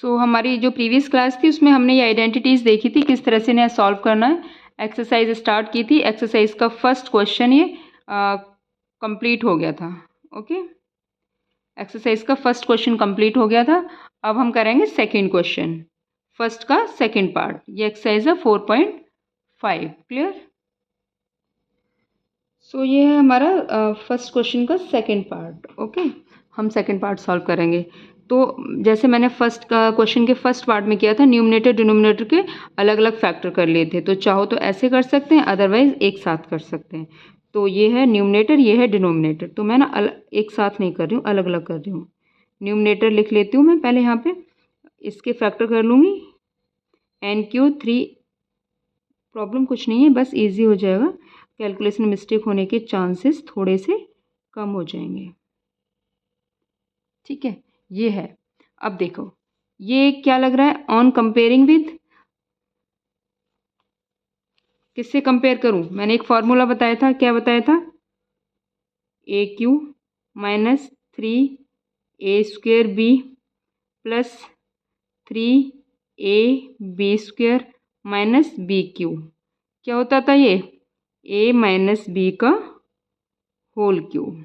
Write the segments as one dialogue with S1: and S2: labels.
S1: हमारी जो previous class थी उसमें हमने ये आइडेंटिटीज़ देखी थी, किस तरह से इन्हें सॉल्व करना है। एक्सरसाइज स्टार्ट की थी, एक्सरसाइज का फर्स्ट क्वेश्चन ये कंप्लीट हो गया था। ओके, एक्सरसाइज का फर्स्ट क्वेश्चन कंप्लीट हो गया था। अब हम करेंगे सेकंड क्वेश्चन, फर्स्ट का सेकंड पार्ट। ये एक्सरसाइज है 4.5। क्लियर? ये है हमारा फर्स्ट क्वेश्चन का सेकंड पार्ट। ओके, हम सेकंड पार्ट सॉल्व करेंगे। तो जैसे मैंने फर्स्ट का क्वेश्चन के फर्स्ट पार्ट में किया था, न्यूमरेटर डिनोमिनेटर के अलग अलग फैक्टर कर लिए थे। तो चाहो तो ऐसे कर सकते हैं, अदरवाइज एक साथ कर सकते हैं। तो ये है न्यूमरेटर, ये है डिनोमिनेटर। तो मैं ना एक साथ नहीं कर रही हूँ, अलग अलग कर रही हूँ। न्यूमरेटर लिख लेती हूँ मैं पहले यहाँ पे, इसके फैक्टर कर लूँगी NQ3। प्रॉब्लम कुछ नहीं है, बस इजी हो जाएगा। कैलकुलेशन मिस्टेक होने के चांसेस थोड़े से कम हो जाएंगे। ठीक है, ये है। अब देखो ये क्या लग रहा है, ऑन कंपेयरिंग विद, किससे कंपेयर करूं? मैंने एक फॉर्मूला बताया था, क्या बताया था? AQ minus 3A² B plus 3AB² minus BQ। क्या होता था ये? A माइनस B का होल क्यूब।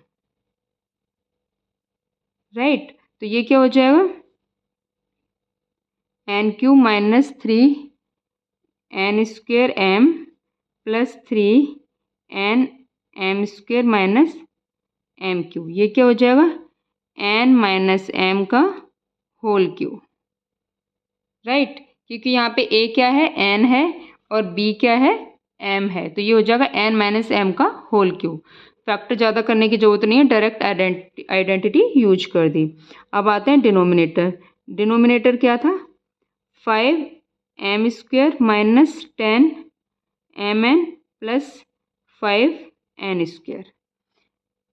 S1: राइट, तो ये क्या हो जाएगा? NQ minus 3N² M plus 3NM² minus MQ। ये क्या हो जाएगा? N माइनस M का होल क्यूब। राइट, क्योंकि यहाँ पे A क्या है? N है, और B क्या है? M है। तो ये हो जाएगा N माइनस M का होल क्यूब। फैक्टर ज़्यादा करने की जरूरत नहीं है, डायरेक्ट आइडेंटिटी यूज कर दी। अब आते हैं डिनोमिनेटर। डिनोमिनेटर क्या था? 5M² minus 10MN plus 5N²।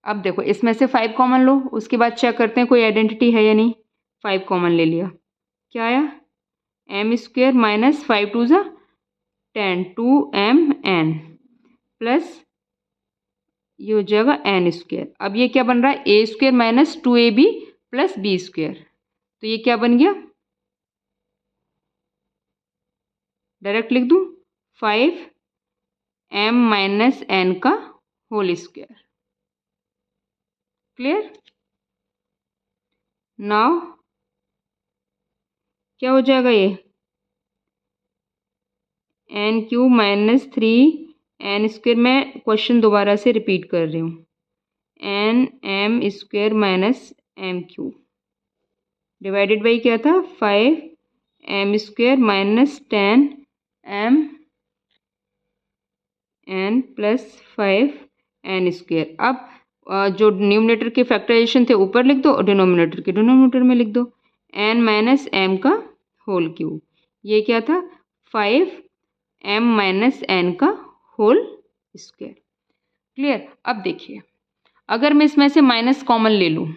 S1: अब देखो इसमें से 5 कॉमन लो, उसके बाद चेक करते हैं कोई आइडेंटिटी है या नहीं। 5 कॉमन ले लिया, क्या आया? M² माइनस 5 2 ज़ा 10, 2MN प्लस ये हो जाएगा N²। अब ये क्या बन रहा है? A² minus 2AB plus B²। तो ये क्या बन गया? डायरेक्ट लिख दूं, 5M माइनस N का होल स्क्वायर। क्लियर? नाउ क्या हो जाएगा ये? NQ minus 3N²। मैं क्वेश्चन दोबारा से रिपीट कर रही हूँ। NM² minus MQ divided by क्या था? 5M² minus 10MN plus 5N²। अब जो न्यूमरेटर के फैक्टराइजेशन थे ऊपर लिख दो, और डिनोमिनेटर के डिनोमिनेटर में लिख दो। N माइनस M का होल क्यूब। ये क्या था? 5M माइनस N का होल स्क्वायर। क्लियर? अब देखिए, अगर मैं इसमें से माइनस कॉमन ले लूँ,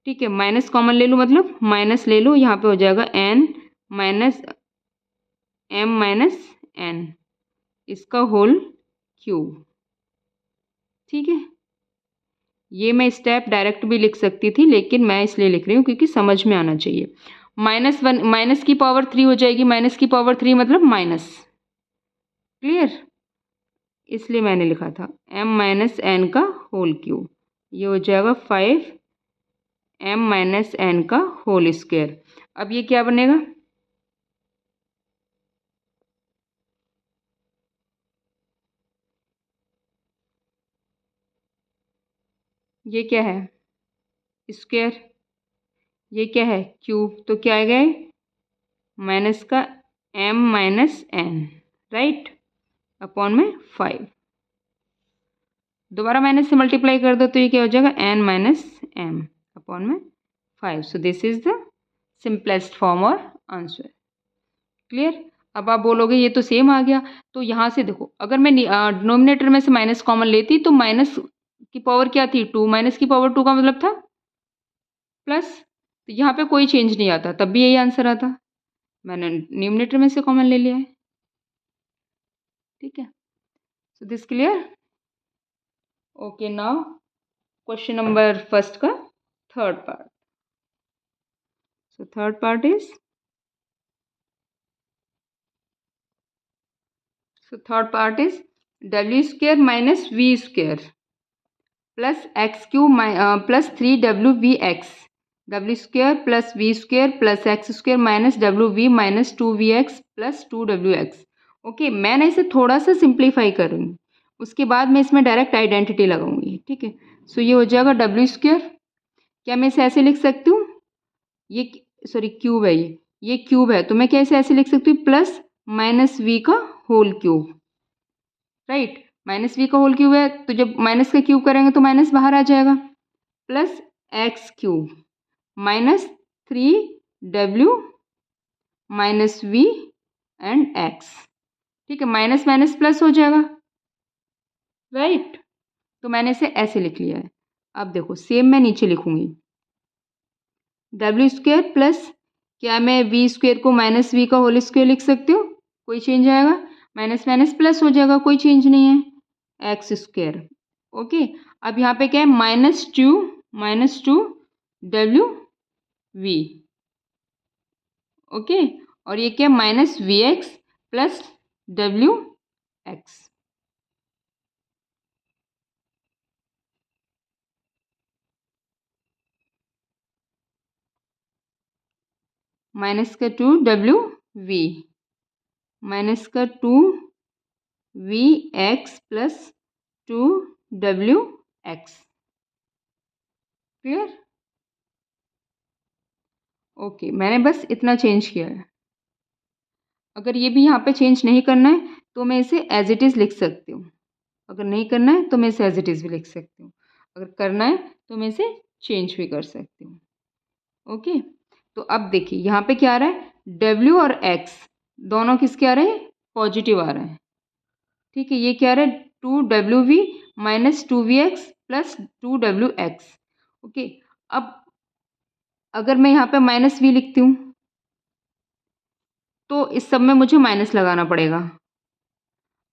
S1: ठीक है, माइनस कॉमन ले लूँ, मतलब माइनस ले लो, यहाँ पे हो जाएगा N minus M minus N, इसका होल क्यूब। ठीक है, ये मैं स्टेप डायरेक्ट भी लिख सकती थी, लेकिन मैं इसलिए लिख रही हूँ क्योंकि समझ में आना चाहिए। -1 माइनस की पावर 3 हो जाएगी, माइनस की पावर 3 मतलब माइनस। क्लियर? इसलिए मैंने लिखा था M माइनस N का होल क्यूब। ये हो जाएगा 5M माइनस N का होल स्क्वायर। अब ये क्या बनेगा? ये क्या है? स्क्वायर। ये क्या है? क्यूब। तो क्या आएगा? माइनस का M minus N, right, upon में 5। दोबारा माइनस से मल्टीप्लाई कर दो तो ये क्या हो जाएगा? N माइनस M अपॉन में 5। सो this is the simplest form और आंसर। क्लियर? अब आप बोलोगे ये तो सेम आ गया। तो यहाँ से देखो, अगर मैं डिनोमिनेटर में से माइनस कॉमन लेती तो माइनस की पावर क्या थी? 2। माइनस की पावर 2 का मतलब था प्लस। तो यहाँ पे कोई चेंज नहीं आता, तब भी यही आंसर आता। मैंने न्यूमरेटर में से कॉमन ले लिया है। ठीक है, so this clear? Okay, now question number first का third part. So third part is w square minus v square plus x cube plus 3wvx. w square plus v square plus x square minus wv minus 2vx plus 2wx. Okay, मैं ना इसे थोड़ा सा simplify करूँगी, उसके बाद मैं इसमें डायरेक्ट आइडेंटिटी लगाऊंगी. ठीक है, सो ये हो जाएगा डब्ल्यू स्क्वायर. क्या मैं इसे ऐसे लिख सकती हूँ, ये सॉरी क्यूब है, ये क्यूब है, तो मैं क्या इसे ऐसे लिख सकती हूँ, प्लस माइनस वी का whole cube. Right, minus v का होल क्यूब है, तो जब माइनस का क्यूब करेंगे तो माइनस बाहर आ जाएगा. Plus x cube minus 3w minus v and x. ठीक है, माइनस माइनस प्लस हो जाएगा. राइट, तो मैंने इसे ऐसे लिख लिया है. अब देखो सेम मैं नीचे लिखूंगी, डब्ल्यू स्क्वायर प्लस, क्या मैं वी स्क्वायर को माइनस वी का होल स्क्वायर लिख सकती हूँ, कोई चेंज आएगा, माइनस माइनस प्लस हो जाएगा, कोई चेंज नहीं है, एक्स स्क्वायर. ओके, अब यहाँ पे क्या है, माइनस टू डब्ल्यू वी. ओके, और ये क्या, माइनस वी एक्स प्लस डब्ल्यू एक्स. माइनस का 2w माइनस का 2vx plus 2wx. Clear? Okay, मैंने बस इतना चेंज किया है. अगर ये भी यहाँ पे चेंज नहीं करना है तो मैं इसे एज इट इज़ लिख सकती हूँ. अगर नहीं करना है तो मैं इसे एज इट इज़ भी लिख सकती हूँ. अगर करना है तो मैं इसे चेंज भी कर सकती हूँ. ओके, तो अब देखिए यहाँ पे क्या आ रहा है, w और x दोनों किसके आ रहे हैं, पॉजिटिव आ रहे हैं. ठीक है, ये क्या आ रहा है, 2w minus 2vx plus 2wx. Okay, अब अगर मैं यहाँ पे माइनस v लिखती हूँ तो इस सब में मुझे माइनस लगाना पड़ेगा.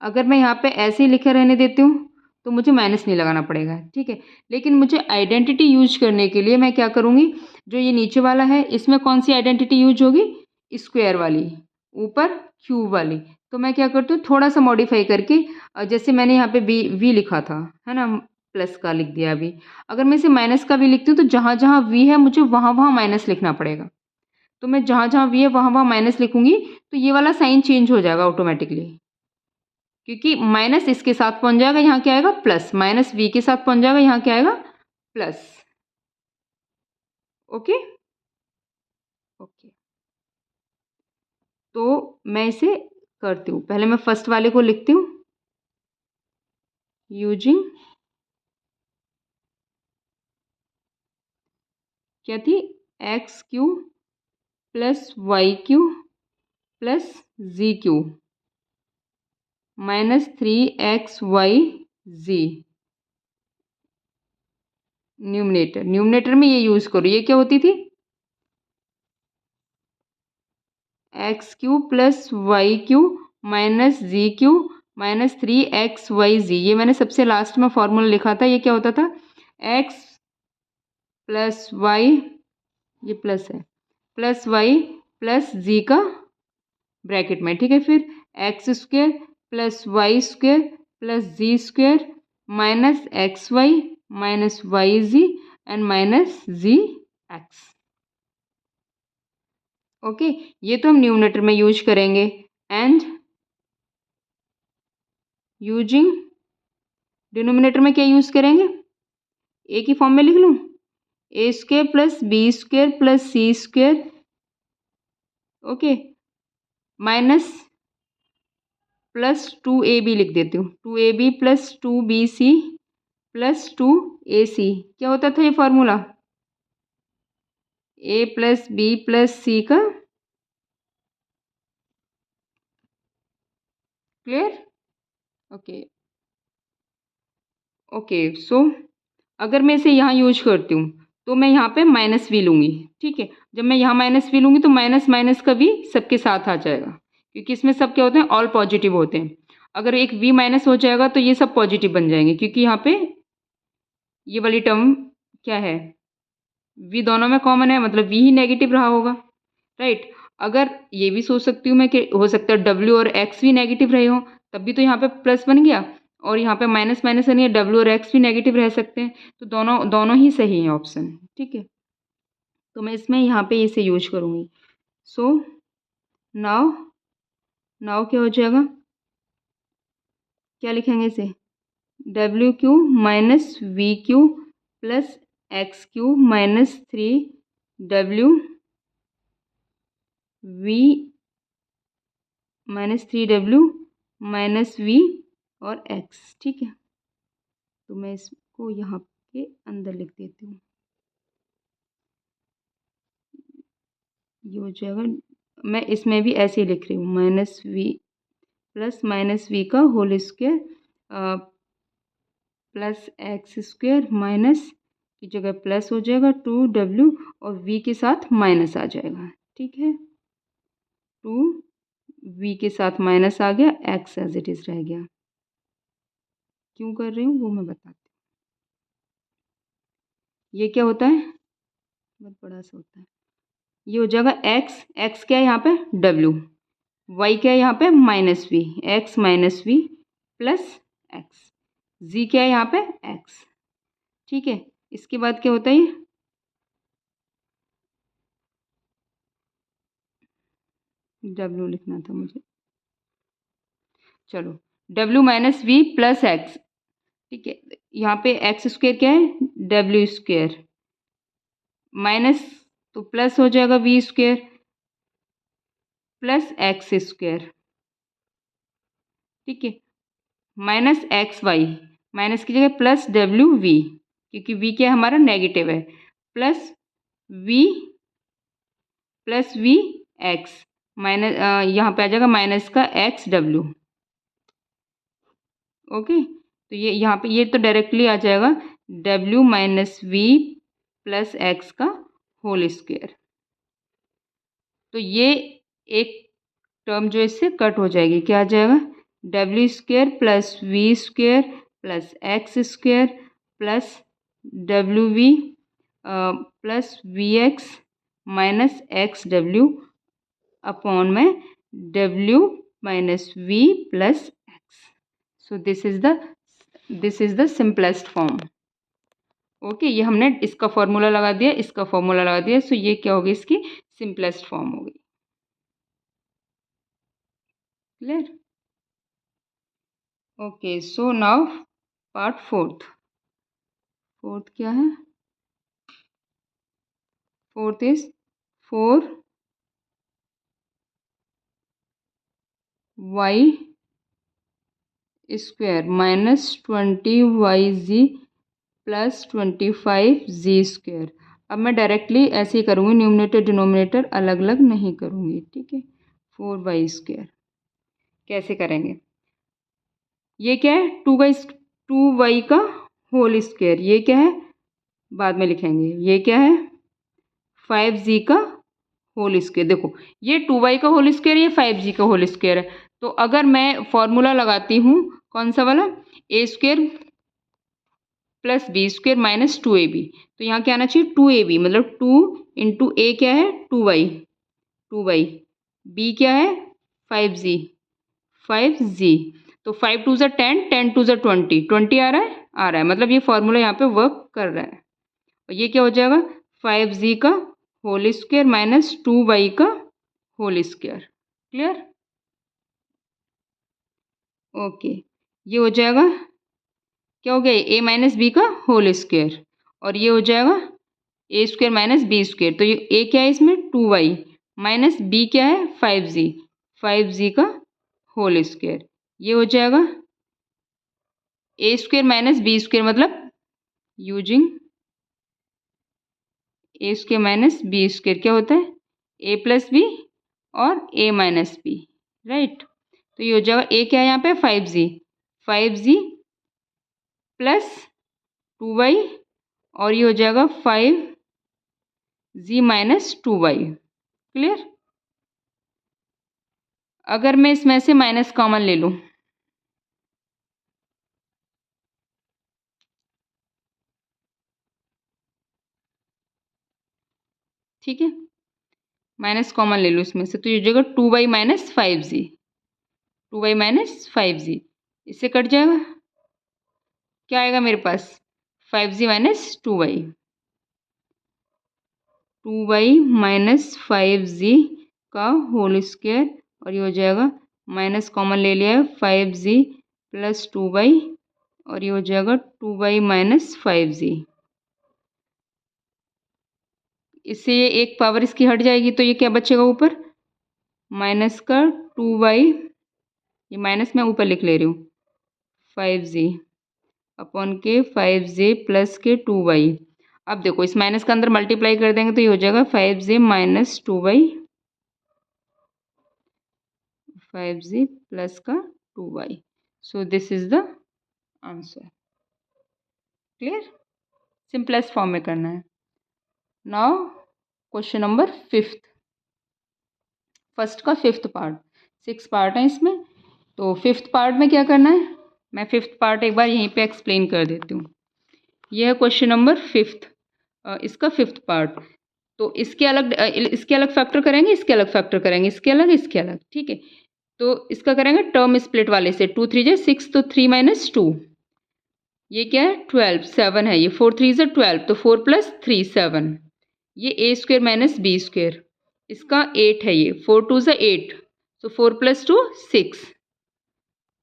S1: अगर मैं यहाँ पे ऐसे ही लिखे रहने देती हूँ तो मुझे माइनस नहीं लगाना पड़ेगा. ठीक है, लेकिन मुझे आइडेंटिटी यूज करने के लिए मैं क्या करूँगी, जो ये नीचे वाला है इसमें कौन सी आइडेंटिटी यूज होगी, स्क्वायर वाली, ऊपर क्यूब वाली. तो मैं क्या करती हूँ, थोड़ा सा मॉडिफाई करके, जैसे मैंने यहाँ पे वी लिखा था, है ना, प्लस का लिख दिया अभी. अगर मैं इसे माइनस का वी लिखती हूँ तो जहाँ जहाँ वी है मुझे वहाँ वहाँ माइनस लिखना पड़ेगा. तो मैं जहाँ जहाँ वी है वहाँ वहाँ माइनस लिखूंगी तो ये वाला साइन चेंज हो जाएगा ऑटोमेटिकली, क्योंकि माइनस इसके साथ पहुंच जाएगा, यहाँ क्या आएगा, प्लस, माइनस वी के साथ पहुंच जाएगा, यहाँ क्या आएगा, प्लस. ओके ओके, तो मैं इसे करती हूँ, पहले मैं फर्स्ट वाले को लिखती हूँ, यूजिंग, क्या थी, x q plus y q plus z q minus 3xyz. Numerator में ये यूज करो, ये क्या होती थी, x q plus y q minus z q minus 3xyz. ये मैंने सबसे लास्ट में फॉर्मूला लिखा था, ये क्या होता था, x प्लस वाई, ये प्लस है, प्लस वाई प्लस जी का ब्रैकेट में. ठीक है, फिर x square plus y square plus z square minus x y minus y z and minus z x. Okay, ये तो हम न्यूमिनेटर में यूज करेंगे. एंड यूजिंग डिनोमिनेटर में क्या यूज करेंगे, ए की फॉर्म में लिख लूँ, a square plus b square plus c square, okay, minus plus 2ab लिख देती हूँ, 2ab plus 2bc plus 2ac. क्या होता था ये formula, a plus b plus c का. क्लियर? ओके ओके, सो अगर मैं इसे यहाँ यूज करती हूँ तो मैं यहाँ पे माइनस वी लूँगी. ठीक है, जब मैं यहाँ माइनस वी लूँगी तो माइनस माइनस का वी सबके साथ आ जाएगा, क्योंकि इसमें सब क्या होते हैं, ऑल पॉजिटिव होते हैं. अगर एक वी माइनस हो जाएगा तो ये सब पॉजिटिव बन जाएंगे, क्योंकि यहाँ पे ये वाली टर्म क्या है, वी दोनों में कॉमन है, मतलब वी ही नेगेटिव रहा होगा, राइट। अगर ये भी सोच सकती हूँ मैं कि हो सकता है डब्ल्यू और एक्स भी नेगेटिव रहे हों, तब भी तो यहाँ पे प्लस बन गया, और यहाँ पे माइनस माइनस नहीं है, डब्ल्यू और एक्स भी नेगेटिव रह सकते हैं, तो दोनों दोनों ही सही हैं ऑप्शन, ठीक है। तो मैं इसमें यहाँ पे इसे यूज करूँगी। सो नाउ नाउ क्या हो जाएगा, क्या लिखेंगे इसे, डब्ल्यू q minus v q plus x q minus 3 डब्ल्यू वी माइनस 3 डब्ल्यू माइनस वी और एक्स, ठीक है। तो मैं इसको यहाँ के अंदर लिख देती हूँ, ये हो जाएगा। मैं इसमें भी ऐसे ही लिख रही हूँ, minus we plus minus v का whole square plus x square minus की जगह प्लस हो जाएगा 2 डब्ल्यू और वी के साथ माइनस आ जाएगा, ठीक है। 2 वी के साथ माइनस आ गया, एक्स एज इट इज़ रह गया। क्यों कर रही हूँ वो मैं बताती हूँ। ये क्या होता है, बहुत बड़ा सा होता है, ये हो जाएगा एक्स, एक्स क्या है यहाँ पे डब्ल्यू, वाई क्या है यहाँ पे minus v, x minus we plus x, जी क्या है यहाँ पे एक्स, ठीक है। इसके बाद क्या होता है, ये डब्ल्यू लिखना था मुझे, चलो डब्ल्यू माइनस वी प्लस एक्स, ठीक है। यहाँ पे एक्स स्क्वायर क्या है डब्ल्यू स्क्वायर माइनस, तो प्लस हो जाएगा v square plus x square, ठीक है, माइनस एक्स वाई, माइनस की जगह प्लस डब्ल्यू वी, क्योंकि वी क्या हमारा नेगेटिव है, प्लस वी एक्स माइनस, यहाँ पे आ जाएगा माइनस का एक्स डब्ल्यू, ओके। तो ये यहाँ पे ये तो डायरेक्टली आ जाएगा डब्ल्यू माइनस वी प्लस एक्स का होल स्क्वायर। तो ये एक टर्म जो इससे कट हो जाएगी, क्या आ जाएगा W square plus V square plus x square plus W V plus V x minus X W upon में W minus we plus X. So this is the simplest form, okay. ये हमने इसका formula लगा दिया, इसका formula लगा दिया, सो ये क्या होगी इसकी सिंपलेस्ट फॉर्म होगी, clear. Okay so now part fourth, fourth क्या है, fourth is 4y square minus 20yz plus 25z square. अब मैं डायरेक्टली ऐसे ही करूँगी, न्यूमरेटर डिनोमिनेटर अलग अलग नहीं करूँगी, ठीक है। 4y स्क्वायर कैसे करेंगे, ये क्या है 2y का होल स्क्वायर, ये क्या है बाद में लिखेंगे, ये क्या है 5z का होल स्क्वायर। देखो ये 2y का होल स्क्वायर, ये 5z का होल स्क्वायर है, तो अगर मैं फॉर्मूला लगाती हूँ कौन सा वाला, a square plus b square minus 2ab, तो यहाँ क्या आना चाहिए 2ab, मतलब 2 इंटू ए क्या है 2y बी क्या है 5z, तो 5 टू ज़ा 10, 10 टू ज़ा 20 आ रहा है, मतलब ये फॉर्मूला यहाँ पे वर्क कर रहा है। और ये क्या हो जाएगा 5z का होल स्क्वायर माइनस 2y का होल स्क्वायर, क्लियर, ओके। ये हो जाएगा क्या हो गया ए माइनस बी का होल स्क्वायर, और ये हो जाएगा a square minus b square, तो ये ए क्या है इसमें 2y माइनस बी क्या है 5z का होल स्क्वायर, ये हो जाएगा a square minus b square, मतलब using a square minus b square क्या होता है ए प्लस बी और ए माइनस बी, राइट। तो ये हो जाएगा ए क्या है यहाँ पे 5z प्लस 2y, और ये हो जाएगा 5z माइनस 2y, क्लियर। अगर मैं इसमें से माइनस कॉमन ले लूँ, ठीक है, माइनस कॉमन ले लो इसमें से, तो ये हो जाएगा 2y minus 5z, 2y minus 5z, इससे कट जाएगा, क्या आएगा मेरे पास 5z minus 2y, 2y minus 5z का होल स्क्वायर, और ये हो जाएगा माइनस कॉमन ले लिया है 5z प्लस 2y, और ये हो जाएगा 2y माइनस 5z। इससे ये एक पावर इसकी हट जाएगी, तो ये क्या बचेगा ऊपर, माइनस का 2y, ये माइनस मैं ऊपर लिख ले रही हूँ, 5z अपॉन के 5z प्लस के 2y। अब देखो इस माइनस का अंदर मल्टीप्लाई कर देंगे तो ये हो जाएगा 5z minus 2y, 5z plus का 2y। So this is the answer. Clear, simplest form में करना है। Now question number 5th, first का 5th पार्ट, 6 पार्ट है इसमें, तो 5th पार्ट में क्या करना है, मैं 5th पार्ट एक बार यहीं पे एक्सप्लेन कर देती हूँ। यह है क्वेश्चन नंबर 5th, इसका 5th पार्ट। तो इसके अलग फैक्टर करेंगे, इसके अलग फैक्टर करेंगे, इसके अलग, ठीक है। तो इसका करेंगे टर्म स्प्लिट वाले से, 2 3 जा 6, तो 3 माइनस 2, ये क्या है 12, 7 है, ये 4 3 जा 12, तो 4 प्लस 3 7, ये ए स्क्वायर माइनस बी स्क्वायर, इसका 8 है, ये 4 2 जा 8, तो 4 प्लस 2 6,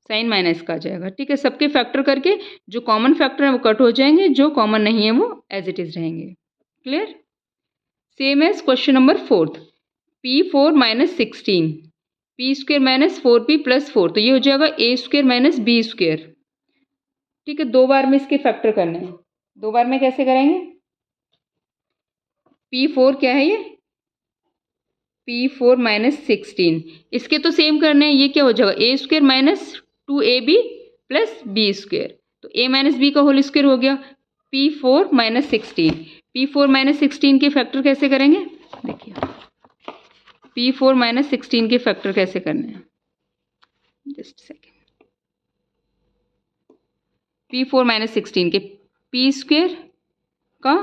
S1: साइन माइनस का आ जाएगा, ठीक है। सबके फैक्टर करके जो कॉमन फैक्टर है वो कट हो जाएंगे, जो कॉमन नहीं है वो एज इट इज रहेंगे। Clear, same as question number 4th, p4 minus 16, p square minus 4p plus 4, तो ये हो जाएगा a square minus b square, ठीक है। 2 बार में इसके फैक्टर करने हैं, 2 बार में कैसे करेंगे, p4 क्या है, ये p4 माइनस 16, इसके तो सेम करने हैं, ये क्या हो जाएगा a square minus 2ab plus b square, तो a माइनस बी का होल स्क्वायर हो गया, p4 माइनस 16, p4 माइनस 16 के फैक्टर कैसे करेंगे, देखिए p4 माइनस 16 के फैक्टर कैसे करने हैं, जस्ट सेकेंड, p4 माइनस 16 के p स्क्वायर का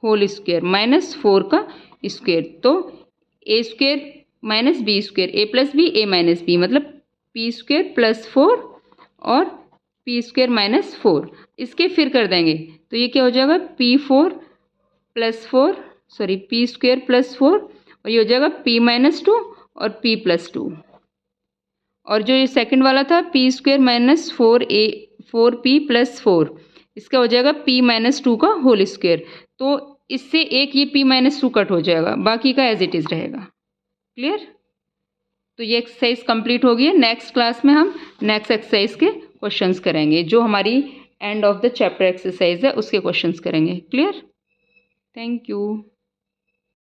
S1: होल स्क्वायर माइनस 4 का स्क्वायर, तो ए स्क्वायर माइनस बी स्क्वायर, ए प्लस बी ए माइनस बी, मतलब पी स्क्वायर प्लस 4 और पी स्क्वायर माइनस 4, इसके फिर कर देंगे तो ये क्या हो जाएगा p4 plus 4, sorry P square plus 4, और ये हो जाएगा p माइनस 2 और p प्लस 2, और जो ये सेकंड वाला था P square minus 4p plus 4, इसका हो जाएगा p माइनस 2 का होल स्क्वायर, तो इससे एक ये p माइनस 2 कट हो जाएगा, बाकी का एज इट इज़ रहेगा। क्लियर, तो ये एक्सरसाइज कंप्लीट हो गई है। नेक्स्ट क्लास में हम नेक्स्ट एक्सरसाइज के क्वेश्चंस करेंगे, जो हमारी end of the chapter exercise है उसके क्वेश्चंस करेंगे। Clear, thank you.